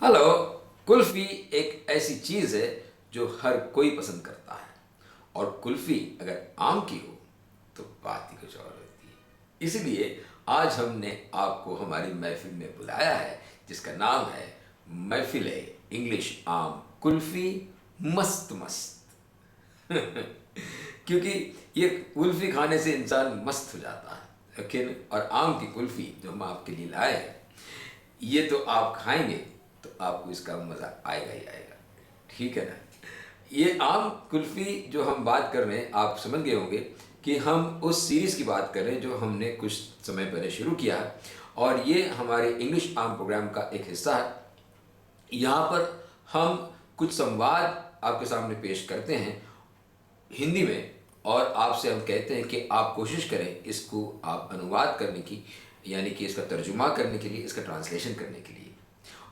Hello. Kulfi एक ऐसी चीज़ है जो हर कोई पसंद करता है, और कुल्फ़ी अगर आम की हो तो बात ही कुछ और होती है। इसीलिए आज हमने आपको हमारी महफ़िल में बुलाया है, जिसका नाम है महफ़िल इंग्लिश आम कुल्फ़ी मस्त मस्त। क्योंकि ये कुल्फ़ी खाने से इंसान मस्त हो जाता है, लेकिन और आम की कुल्फ़ी जो हम आपके लिए लाए हैं, ये तो आप खाएंगे तो आपको इसका मज़ा आएगा ही आएगा। ठीक है ना। ये आम कुल्फ़ी जो हम बात कर रहे हैं, आप समझ गए होंगे कि हम उस सीरीज़ की बात कर रहे हैं जो हमने कुछ समय पहले शुरू किया है, और ये हमारे इंग्लिश आम प्रोग्राम का एक हिस्सा है। यहाँ पर हम कुछ संवाद आपके सामने पेश करते हैं हिंदी में, और आपसे हम कहते हैं कि आप कोशिश करें इसको आप अनुवाद करने की, यानी कि इसका तर्जुमा करने के लिए, इसका ट्रांसलेशन करने के लिए,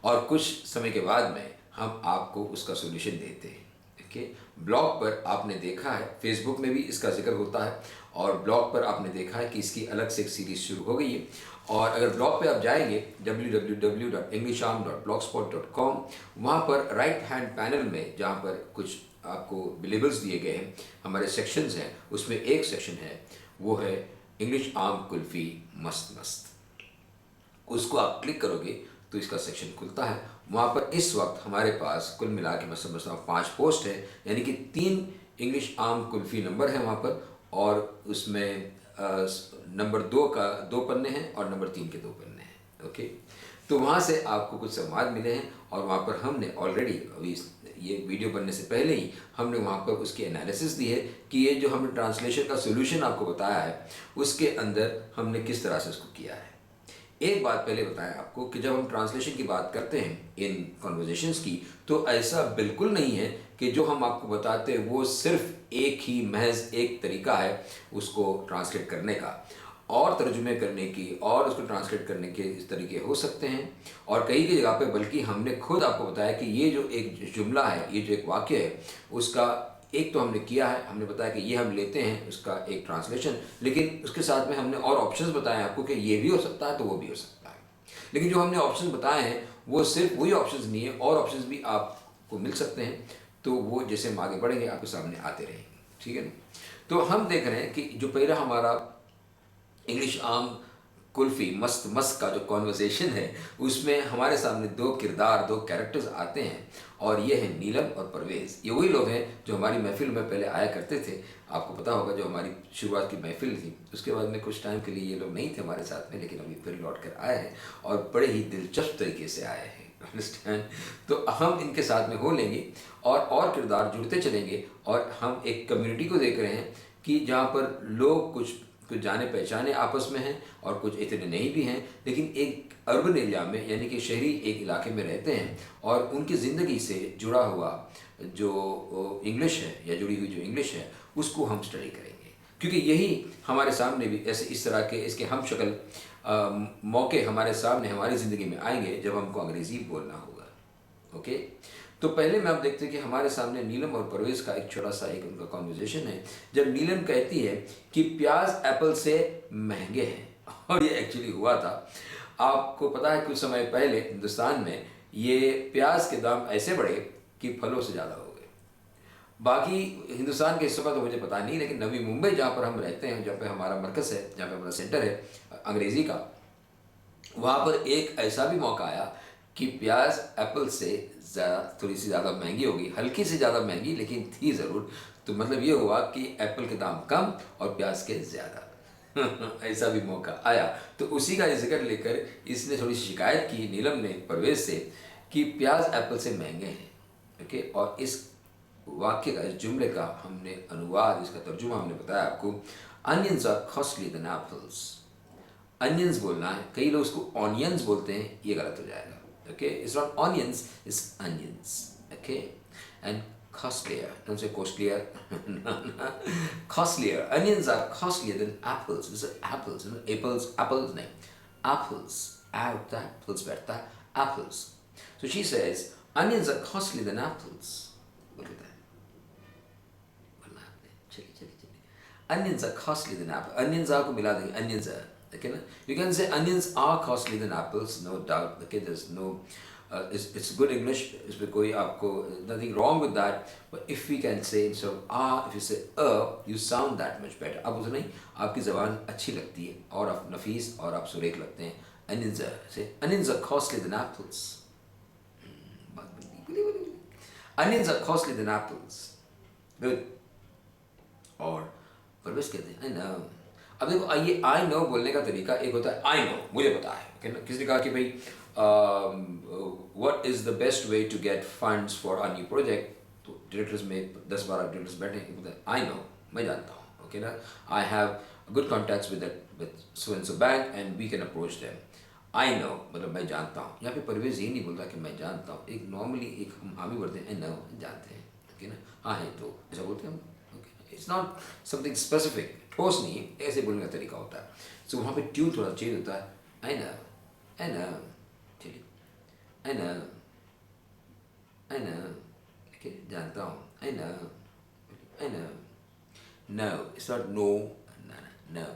और कुछ समय के बाद में हम आपको उसका सॉल्यूशन देते हैं। ओके। ब्लॉग पर आपने देखा है, फेसबुक में भी इसका जिक्र होता है, और ब्लॉग पर आपने देखा है कि इसकी अलग से एक सीरीज़ शुरू हो गई है। और अगर ब्लॉग पे आप जाएंगे www.englisham.blogspot.com, वहाँ पर राइट हैंड पैनल में जहाँ पर कुछ आपको लेबल्स दिए गए हैं, हमारे सेक्शंस हैं, उसमें एक सेक्शन है, वो है इंग्लिश आम कुल्फ़ी मस्त मस्त। उसको आप क्लिक करोगे तो इसका सेक्शन खुलता है। वहाँ पर इस वक्त हमारे पास कुल मिला के मैं समझता हूँ 5 पोस्ट है, यानी कि 3 इंग्लिश आम कुल्फ़ी नंबर है वहाँ पर, और उसमें नंबर 2 का 2 पन्ने हैं और नंबर 3 के 2 पन्ने हैं। ओके। तो वहाँ से आपको कुछ संवाद मिले हैं, और वहाँ पर हमने ऑलरेडी अभी ये वीडियो बनने से पहले ही हमने वहाँ पर उसकी एनालिसिस दी है कि ये जो हमने ट्रांसलेशन का सोल्यूशन आपको बताया है, उसके अंदर हमने किस तरह से उसको किया है। एक बात पहले बताएं आपको कि जब हम ट्रांसलेशन की बात करते हैं इन कॉन्वर्जेशंस की, तो ऐसा बिल्कुल नहीं है कि जो हम आपको बताते हैं वो सिर्फ एक ही महज एक तरीका है उसको ट्रांसलेट करने का, और तर्जुमे करने की और उसको ट्रांसलेट करने के इस तरीके हो सकते हैं, और कई की जगह पे बल्कि हमने खुद आपको बताया कि ये जो एक जुमला है, ये जो एक वाक्य है, उसका एक तो हमने किया है, हमने बताया कि ये हम लेते हैं उसका एक ट्रांसलेशन, लेकिन उसके साथ में हमने और ऑप्शंस बताए आपको कि ये भी हो सकता है तो वो भी हो सकता है। लेकिन जो हमने ऑप्शंस बताए हैं वो सिर्फ वही ऑप्शंस नहीं है, और ऑप्शंस भी आपको मिल सकते हैं, तो वो जैसे हम आगे बढ़ेंगे आपके सामने आते रहेंगे। ठीक है ना। तो हम देख रहे हैं कि जो पहला हमारा इंग्लिश आम कुल्फ़ी मस्त मस्त का जो कॉन्वर्सेशन है, उसमें हमारे सामने 2 किरदार, 2 कैरेक्टर्स आते हैं, और ये हैं नीलम और परवेज़। ये वही लोग हैं जो हमारी महफ़िल में पहले आया करते थे। आपको पता होगा जो हमारी शुरुआत की महफ़िल थी, उसके बाद में कुछ टाइम के लिए ये लोग नहीं थे हमारे साथ में, लेकिन अभी फिर लौट कर आए हैं, और बड़े ही दिलचस्प तरीके से आए हैं। अंडरस्टैंड। तो हम इनके साथ में हो लेंगे, और किरदार जुड़ते चलेंगे, और हम एक कम्युनिटी को देख रहे हैं कि जहाँ पर लोग कुछ कुछ जाने पहचाने आपस में हैं, और कुछ इतने नहीं भी हैं, लेकिन एक अर्बन एरिया में, यानी कि शहरी एक इलाके में रहते हैं, और उनकी ज़िंदगी से जुड़ा हुआ जो इंग्लिश है, या जुड़ी हुई जो इंग्लिश है, उसको हम स्टडी करेंगे। क्योंकि यही हमारे सामने भी ऐसे इस तरह के इसके हम शक्ल मौके हमारे सामने हमारी ज़िंदगी में आएंगे जब हमको अंग्रेज़ी बोलना होगा। ओके। तो पहले में आप देखते हैं कि हमारे सामने नीलम और परवेज़ का एक छोटा सा एक उनका कॉन्वर्जेशन है, जब नीलम कहती है कि प्याज एप्पल से महंगे हैं। और ये एक्चुअली हुआ था। आपको पता है कुछ समय पहले हिंदुस्तान में ये प्याज के दाम ऐसे बढ़े कि फलों से ज़्यादा हो गए। बाकी हिंदुस्तान के हिस्सों का तो मुझे पता नहीं, लेकिन नवी मुंबई जहाँ पर हम रहते हैं, जहाँ पे हमारा मरकज़ है, जहाँ पे हमारा सेंटर है अंग्रेज़ी का, वहाँ पर एक ऐसा भी मौका आया कि प्याज एप्पल से थोड़ी सी ज़्यादा महंगी होगी, हल्की से ज़्यादा महंगी, लेकिन थी ज़रूर। तो मतलब ये हुआ कि एप्पल के दाम कम और प्याज के ज़्यादा। ऐसा भी मौका आया। तो उसी का जिक्र लेकर इसने थोड़ी सी शिकायत की नीलम ने परवेज़ से कि प्याज एप्पल से महंगे हैं। ओके। और इस वाक्य का, इस जुमले का हमने अनुवाद, इसका तर्जुमा हमने बताया आपको। Onions are costly then apples. Onions बोलना है, कई लोग उसको ऑनियंस बोलते हैं, ये गलत हो जाएगा। Okay. It's not onions, it's onions. Okay. And costlier, don't say costlier. Costlier. Onions are costlier than apples. It's apples, apples नहीं, apples. Apples बैठता है, apples. So she says, onions are costlier than apples. बोल देता है, बोलना आपने, चलिए। Onions are costlier than apples. Onions आपको मिला देंगे, onions are, okay ना? You can say onions are costlier than apples, no doubt. Okay, there's no It's good English, इसमें कोई आपको nothing wrong with that, but if we can say instead of ah, if you say you sound that much better. अब उसे नहीं, आपकी ज़बान अच्छी लगती है और आप नफीस और आप सुरेख लगते हैं. Onions are costly than apples. Onions are costly than apples. Good. और परवेश कहते हैं आई नो. अब देखो ये आई नो बोलने का तरीका एक होता है आई नो, मुझे पता है. किसी ने कहा कि भाई what is the best way to get funds for a new project, तो डायरेक्टर्स में 10-12 डायरेक्टर्स बैठे हैं, बोलते हैं आई नो, मैं जानता हूँ. ओके ना, I have good contacts with so and so bank and we can approach them. I know मतलब मैं जानता हूँ. यहाँ पे परवेज ये नहीं बोलता कि मैं जानता हूँ. एक नॉर्मली एक हम भी बोलते हैं आई नो, जानते हैं. ओके ना, हाँ है तो ऐसा बोलते हैं हम. इट्स नॉट समथिंग स्पेसिफिक, ठोस नहीं है, ऐसे बोलने का तरीका होता है. सो वहाँ पे ट्यून थोड़ा चेंज होता है. आई नो, आई नो, चलिए I know, I know, okay जानता हूँ. I know, I know. No, it's not no, no.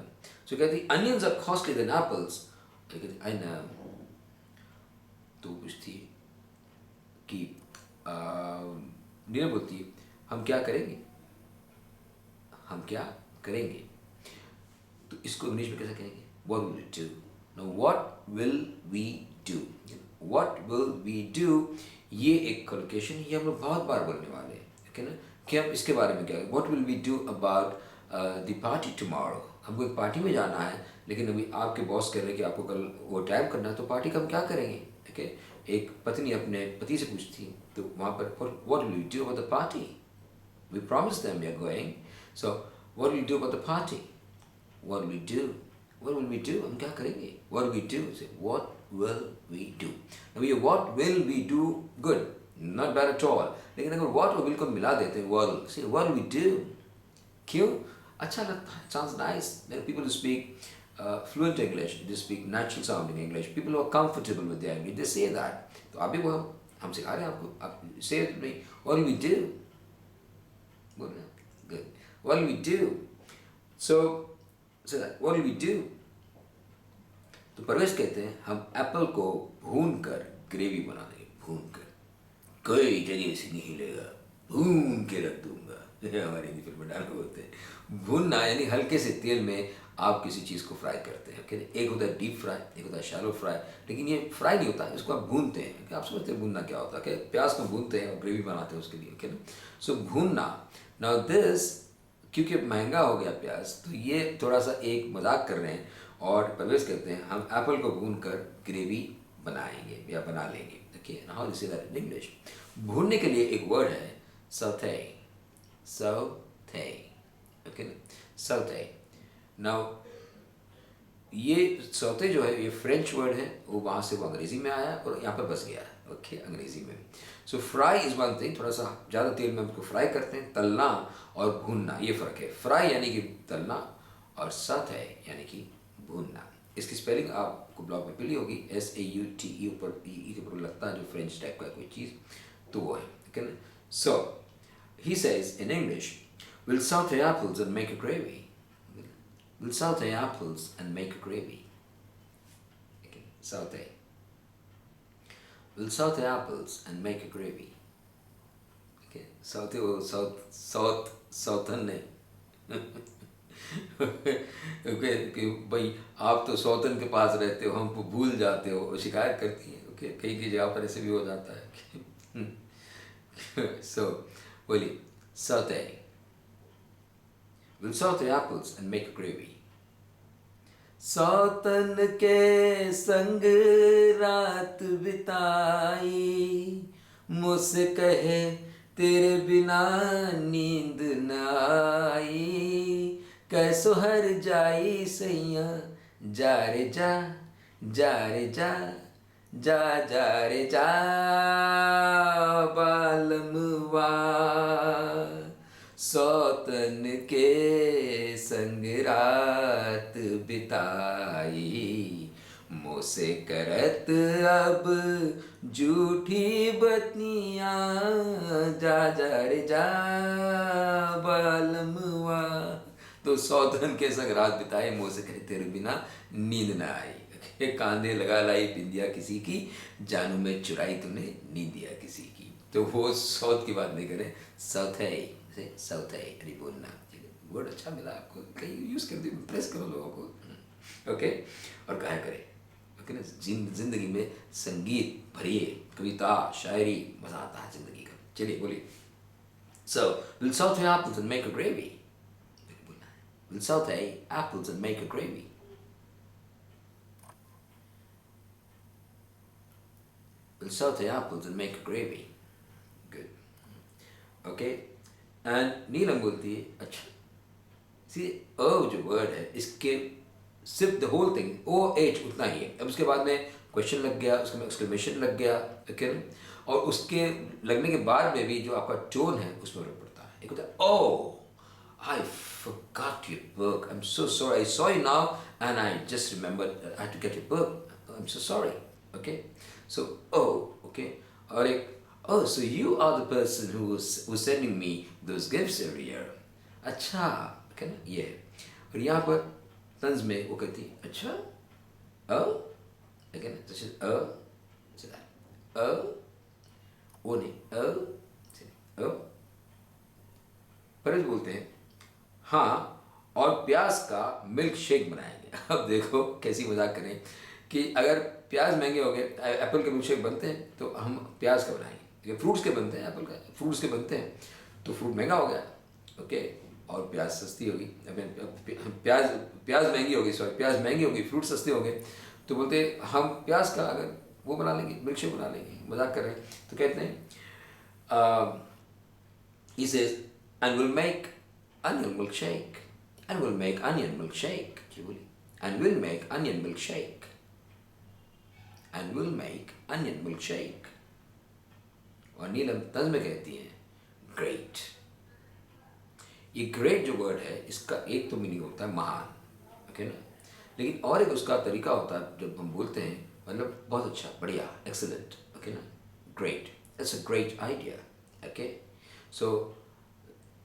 So कहती onions are costly then apples. I know. तो पूछती कि नीना बोलती हम क्या करेंगे, हम क्या करेंगे. तो इसको इंग्लिश में कैसे कहेंगे, what will we do. Now what will we do, what will we do, ये एक कोलोकेशन, ये हम लोग बहुत बार बोलने वाले हैं. ओके ना, कि हम इसके बारे में क्या, what will we do about the party tomorrow. हमको एक पार्टी में जाना है, लेकिन अभी आपके बॉस कह रहे हैं कि आपको कल वो टाइम करना है, तो पार्टी का हम क्या करेंगे. ओके, एक पत्नी अपने पति से पूछती, तो वहाँ पर what will we do about the party. We promised them we are going. So, what will we do about the party? What will we do? What will we do? हम क्या करेंगे? What will we do? Say, what will we do? Now, ये what will we do good, not bad at all. लेकिन अगर what और will को मिला देते हैं, what will, say, what will we do? क्यों? अच्छा लगता है. Sounds nice. There are people who speak fluent English. They speak natural sounding English. People who are comfortable with their English, they say that. तो आप भी वो हम सिखा रहे हैं आपको. आप say it to me. What will we do? बोलना. Good. What will we do? So that, what will we do? तो परवेश कहते हैं हम एप्पल को भून कर ग्रेवी बना देंगे. भून कर, कोई जगह से नहीं हिलेगा, भून के रख दूंगा. हमारे हिंदी फिल्म में डायलॉग होते हैं. भूनना यानी हल्के से तेल में आप किसी चीज़ को फ्राई करते हैं. ओके, एक होता है डीप फ्राई, एक होता है शैलो फ्राई. लेकिन ये फ्राई नहीं होता, इसको आप भूनते हैं. आप समझते हैं भूनना क्या होता है. कि प्याज को भूनते हैं और ग्रेवी बनाते हैं उसके लिए. ओके ना, सो भूनना. नाउ दिस, क्योंकि महंगा हो गया प्याज, तो ये थोड़ा सा एक मजाक कर रहे हैं. और परवेश कहते हैं हम एप्पल को भून कर ग्रेवी बनाएंगे या बना लेंगे. Okay, how this is in English. भूनने के लिए एक वर्ड है saute. Saute. Okay, saute. Now ये सौते जो है, ये फ्रेंच वर्ड है, वो वहाँ से वो अंग्रेज़ी में आया और यहाँ पर बस गया है. ओके, अंग्रेज़ी में. सो फ्राई इज़ वन थिंग, थोड़ा सा ज़्यादा तेल में उसको फ्राई करते हैं. तलना और भूनना, ये फ़र्क है. फ्राई यानी कि तलना और सौते यानी कि भूनना. इसकी स्पेलिंग आपको ब्लॉग में मिली होगी. SAUTE ऊपर ई के ऊपर लगता है जो फ्रेंच टाइप का कोई चीज़, तो वो है. ओके ना. So he says in English, we'll saute apples and make a gravy. We'll saute apples and make a gravy. Okay, saute. We'll saute apples and make a gravy. Okay, saute वो सौतन ने. Okay, कि भाई आप तो सौतन के पास रहते हो, हमको भूल जाते हो, शिकायत करती है. ओके, कई कई जगह पर ऐसे भी हो जाता है. So बोलिए saute. We'll saute apples and make a gravy. सौतन के संग रात बिताई, मुझसे कहे तेरे बिना नींद न आई. कैसो हर जाई सैया, जा रे जा, जा रे जा, जा जा रे जा बालमवा. सौतन के संग रात बिताई, मोसे करत अब झूठी बतियाँ. जा जा रे जा बालमवा. तो सौतन के संग रात बिताई, मोसे करे तेरे बिना नींद न आई. ये कांधे लगा लाई बिंदिया किसी की, जानू में चुराई तूने नींदिया किसी की। तो वो साउथ की बात नहीं करें, साउथ है साउथ है अरे बोलना, वर्ड अच्छा मिला आपको, कहीं यूज़ कर दिए, इम्प्रेस करो लोगों को। ओके, और गाया करें। ओके ना, जिंदगी में संगीत भरिए, कविता शायरी, मज़ा आता है जिंदगी का। चलिए बोलिए। So, we'll saute apples and make a gravy. We'll saute apples and make a gravy. We'll saute apples and make a gravy. Good. Okay. And नीलम बोलती है अच्छा, सी जो वर्ड है इसके सिर्फ the whole thing O H उतना ही है। अब उसके बाद में क्वेश्चन लग गया, उसके में एक्सक्लेमेशन लग गया, ओके, और उसके लगने के बाद में भी जो आपका टोन है उसमें फर्क पड़ता है। एक होता है ओ I forgot your book. I'm so sorry. I saw you now and I just remembered I had to get your book. I'm so sorry. Okay? So, oh, okay. और एक, oh, so you are the person who's sending me those gifts every year. अच्छा, okay ना? ये। और यहाँ पर तंज में वो कहती अच्छा, oh, again, this is so that, oh, वो नहीं, oh, परज बोलते हैं हाँ, और प्याज का मिल्क शेक बनाएंगे। अब देखो कैसी मजाक करें कि अगर प्याज महंगे हो गए, एप्पल के मिल्क शेक बनते हैं तो हम प्याज का बनाएंगे। ये फ्रूट्स के बनते हैं, एप्पल का फ्रूट्स के बनते हैं तो फ्रूट महंगा हो गया, ओके, और प्याज सस्ती होगी, प्याज महंगी होगी, सॉरी प्याज महंगी होगी, फ्रूट सस्ते हो गए, तो बोलते हम प्याज का अगर वो बना लेंगे, मिल्क शेक बना लेंगे। मजाक कर रहे हैं तो कहते हैं he says and we'll make onion milkshake, and we'll make onion milkshake, and we'll make onion milkshake, and we'll make onion milkshake। और नीलम तंज में कहती हैं ग्रेट। ये ग्रेट जो वर्ड है इसका एक तो मीनिंग होता है महान, ओके ना, लेकिन और एक उसका तरीका होता है जब हम बोलते हैं मतलब बहुत अच्छा, बढ़िया, एक्सीलेंट, ओके ना, great, it's a great idea, okay. So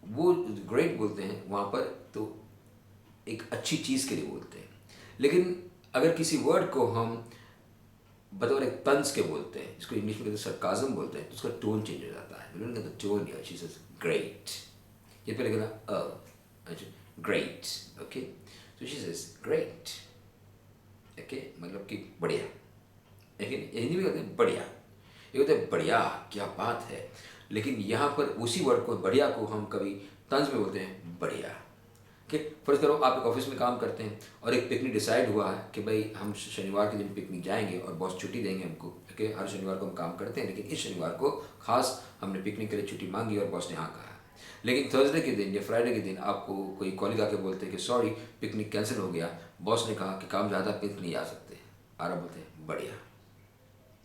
वो ग्रेट बोलते हैं वहाँ पर तो एक अच्छी चीज़ के लिए बोलते हैं। लेकिन अगर किसी वर्ड को हम बतौर एक तंज के बोलते हैं, जिसको इंग्लिश में कहते हैं सरकाज़म बोलते हैं, तो उसका टोन चेंज हो जाता है। उन्होंने कहते टोन या शी सेज ग्रेट, ये पहले कहना अच्छा ग्रेट, ओके, तो शी सेज ग्रेट, ओके, मतलब कि बढ़िया, लेकिन हिंदी में कहते हैं बढ़िया, ये होता है बढ़िया, क्या बात है। लेकिन यहाँ पर उसी वर्ड को बढ़िया को हम कभी तंज में बोलते हैं बढ़िया, कि फर्ज करो आप एक ऑफिस में काम करते हैं और एक पिकनिक डिसाइड हुआ है कि भाई हम शनिवार के दिन पिकनिक जाएंगे और बॉस छुट्टी देंगे हमको, कि हर शनिवार को हम काम करते हैं लेकिन इस शनिवार को खास हमने पिकनिक के लिए छुट्टी मांगी और बॉस ने हाँ कहा। लेकिन थर्सडे के दिन या फ्राइडे के दिन आपको कोई कॉलीग आके बोलते हैं कि सॉरी पिकनिक कैंसिल हो गया, बॉस ने कहा कि काम ज़्यादा, पिकनिक नहीं आ सकते, आराम बोलते हैं बढ़िया,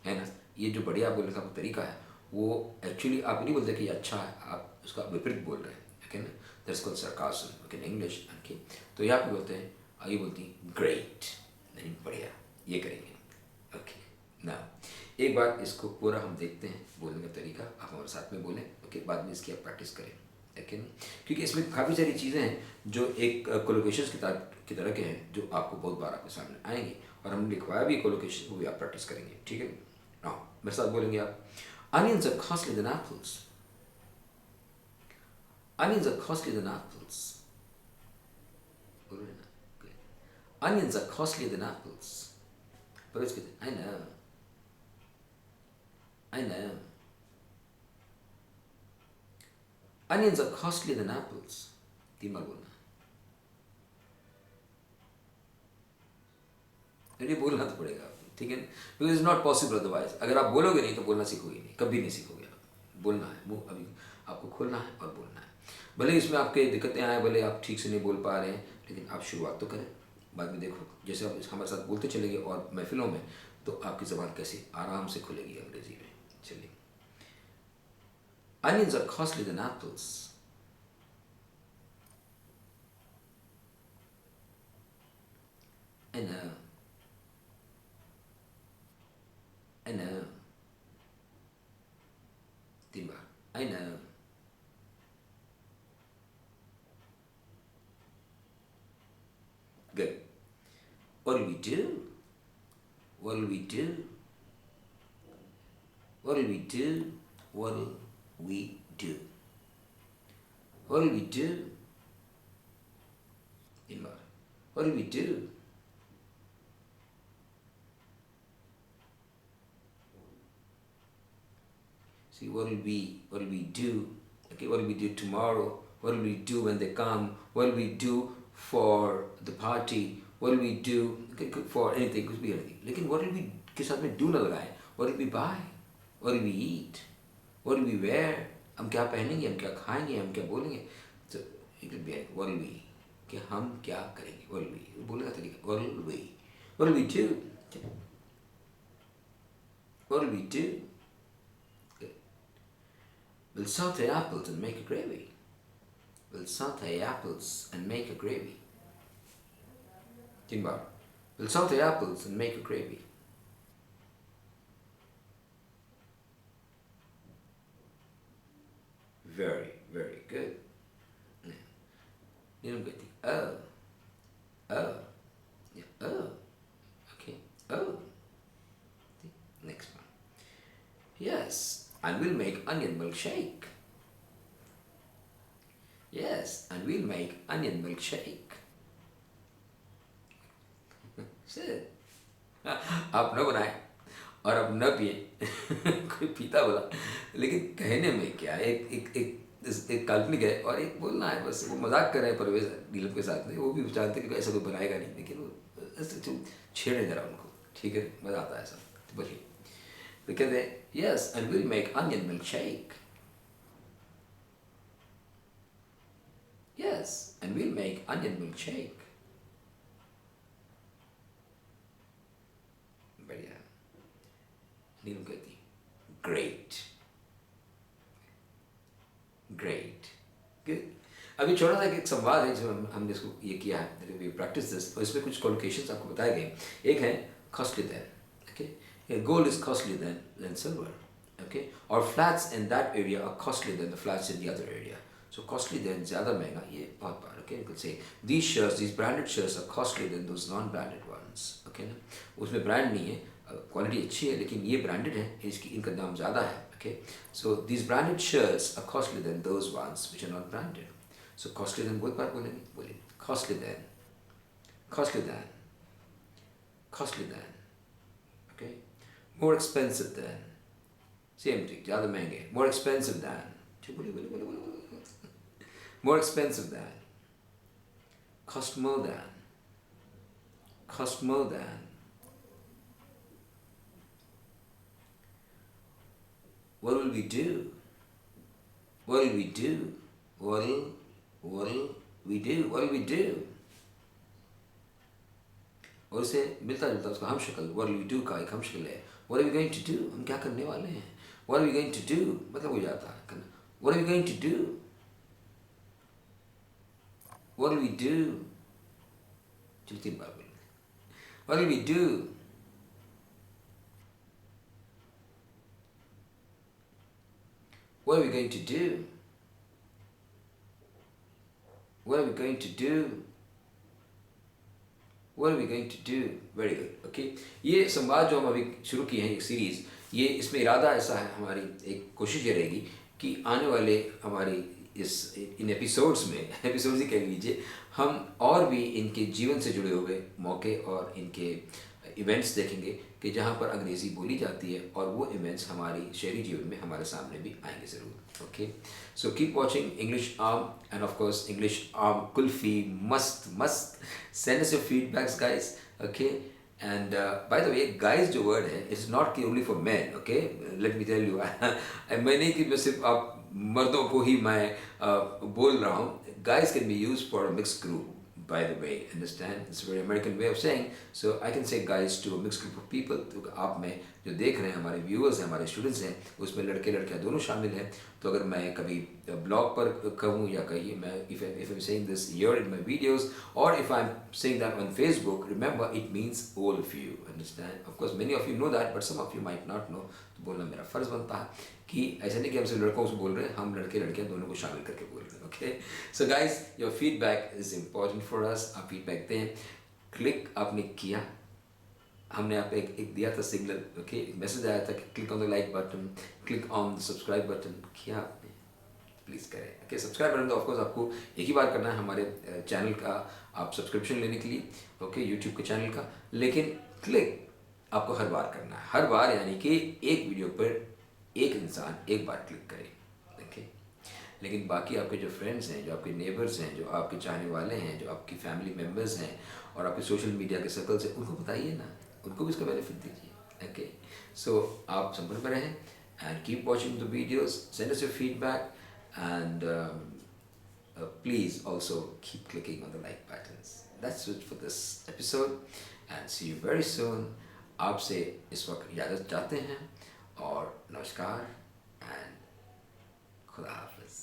है ना। ये जो बढ़िया बोलने का तरीका है वो एक्चुअली आप नहीं बोलते कि अच्छा है, आप उसका विपरीत बोल रहे हैं, ओके ना, that's called sarcasm, okay, in English, okay. तो यहाँ पे बोलते हैं, आगे बोलती हैं ग्रेट, नहीं बढ़िया, ये करेंगे, ओके ना। एक बार इसको पूरा हम देखते हैं बोलने का तरीका, आप हमारे साथ में बोलें, ओके, बाद में इसकी आप प्रैक्टिस करें, ओके ना, क्योंकि इसमें काफ़ी सारी चीज़ें हैं जो एक कोलोकेशंस की तरह के हैं जो आपको बहुत बार आपके सामने आएंगे, और हमने लिखवाया भी कोलोकेशन, वो भी आप प्रैक्टिस करेंगे, ठीक है ना। मेरे साथ बोलेंगे आप, onions are costly than apples. Onions are costly than apples. बोलो ना, onions are costly than apples. पर इसके I know, I know. Onions are costly than apples. 3 बार बोलना, ये बोलना तो पड़ेगा आपको, ठीक है, because is not possible otherwise. अगर आप बोलोगे नहीं तो बोलना सीखोगे नहीं, कभी नहीं सीखोगे आप। बोलना है, मुंह अभी आपको खोलना है और बोलना है। भले इसमें आपके दिक्कतें आए, भले आप ठीक से नहीं बोल पा रहे हैं, लेकिन आप शुरुआत तो करें, बाद में देखो जैसे आप हमारे साथ बोलते चलेंगे और महफिलों में, तो आपकी ज़बान कैसे आराम से खुलेगी अंग्रेजी में। चलिए, onions are costly than apples. I know. I know. 3 bar, I know. Good. What do we do? What'll we do? What'll we do? What'll we do? What'll we do? Inmar. What'll we do? See, what'll we do? Okay, what'll we do tomorrow? What'll we do when they come? What'll we do for the party? What'll we do for anything? कुछ भी anything. लेकिन what'll we के साथ में do ना लगाए. What'll we buy? What'll we eat? What'll we wear? हम क्या पहनेंगे? हम क्या खाएंगे? हम क्या बोलेंगे? So it will be like what'll we? कि हम क्या करेंगे? What'll we? बोलने का तरीका. What'll we? What'll we do? What'll we do? We'll saute apples and make a gravy. We'll saute apples and make a gravy. Tin bar. We'll saute apples and make a gravy. Very, very good. You don't get the oh. Yeah, oh. Okay, oh. Next one. Yes, and we'll make onion milkshake. Yes, and we'll make onion milkshake. Sit. आप न बनाए और अब न पिए कोई पीता बोला लेकिन कहने में क्या एक एक एक एक काल्पनिक है और एक बोलना है बस वो मजाक कर रहे हैं परवेज नीलम के साथ में वो भी जानते हैं कि ऐसा कोई बनाएगा नहीं लेकिन वो ऐसे छेड़े जरा उनको ठीक है मज़ा आता है ऐसा तो बोलिए तो कहते हैं yes and will make onion milk shake yes and will make onion milk shake बढ़िया नीलम कहती ग्रेट ग्रेट गुड अभी छोटा सा एक संवाद है जो हमने इसको ये किया है वी प्रैक्टिस दिस और इसमें कुछ कॉलोकेशंस आपको बताए गए एक है costly than okay gold is costly than silver okay और flats in that area are costly than the flats in the other area so costly than ज़्यादा महंगा ये बहुत बार okay you can say these shirts these branded shirts are costly than those non branded ones okay ना उसमें brand नहीं है quality अच्छी है लेकिन ये ब्रांडेड है इसकी इनका दाम ज़्यादा है okay so these branded shirts are costlier than those ones which are not branded so costlier than बहुत बार बोलेंगे costlier than okay more expensive than same thing ज़्यादा महंगे more expensive than बोले more expensive than cost more than what will we do? What will we do? What will we do? और उसे मिलता जुलता उसका हम शक्ल what will we do का एक हम शक्ल है what are we going to do? हम क्या करने वाले हैं what are we going to do? मतलब हो जाता है what are we going to do? what will we do? चलो 3 बार बोलेंगे what will we do? What are we going to do? What are we going to do? What are we going to do? Very good. Okay. ये संवाद जो हम अभी शुरू किए हैं एक सीरीज़ ये इसमें इरादा ऐसा है हमारी एक कोशिश ये रहेगी कि आने वाले हमारी इन एपिसोड्स में एपिसोड्स ही कह लीजिए हम और भी इनके जीवन से जुड़े हुए मौके और इनके इवेंट्स देखेंगे कि जहाँ पर अंग्रेज़ी बोली जाती है और वो इवेंट्स हमारी शहरी जीवन में हमारे सामने भी आएंगे ज़रूर okay so keep watching English arm and of course English arm kulfi मस्त send us your feedbacks guys okay and by the way guys जो वर्ड है it's not only for man okay let me tell you मैं नहीं कि मैं सिर्फ आप मर्दों को ही मैं बोल रहा हूँ guys can be use for a mix group by the way understand it's a very American way of saying so I can say guys to a mixed group of people तो आप में जो देख रहे हैं हमारे viewers हैं हमारे students हैं उसमें लड़के लड़कियां दोनों शामिल हैं तो अगर मैं कभी blog पर कहूँ या कहीं मैं if I'm saying this here in my videos or if I'm saying that on Facebook remember it means all of you understand of course many of you know that but some of you might not know तो बोलना मेरा फ़र्ज़ बनता है कि ऐसा नहीं कि हम सिर्फ लड़कों से बोल रहे हैं हम लड़के लड़कियां दोनों को शामिल करके बोल रहे हैं okay so guys your feedback is important for us आप फीडबैक दें क्लिक आपने किया हमने आप एक दिया था सिग्नल, ओके, मैसेज आया था कि click on the like button, click on the subscribe button, किया आपने? प्लीज़ करें। ओके, सब्सक्राइब बटन तो ऑफकोर्स आपको एक ही बार करना है हमारे चैनल का, आप सब्सक्रिप्शन लेने के लिए, ओके, यूट्यूब के चैनल का। लेकिन क्लिक आपको हर बार करना है, हर बार, यानी कि एक वीडियो पर एक इंसान एक बार क्लिक करे, ओके। लेकिन बाकी आपके जो फ्रेंड्स हैं, जो आपके नेबर्स हैं, जो आपके चाहने वाले हैं, जो आपकी फैमिली मेम्बर्स हैं और आपके सोशल मीडिया के सर्कल्स हैं, उनको बताइए ना, उनको भी इसका बेनिफिट दीजिए, ओके। सो आप संपर्क में रहें and keep watching the videos, send us your feedback, and please also keep clicking on the like buttons. That's it for this episode, and see you very soon. आपसे इस वक्त इजाज़त चाहते हैं और नमस्कार and खुदा हाफिज।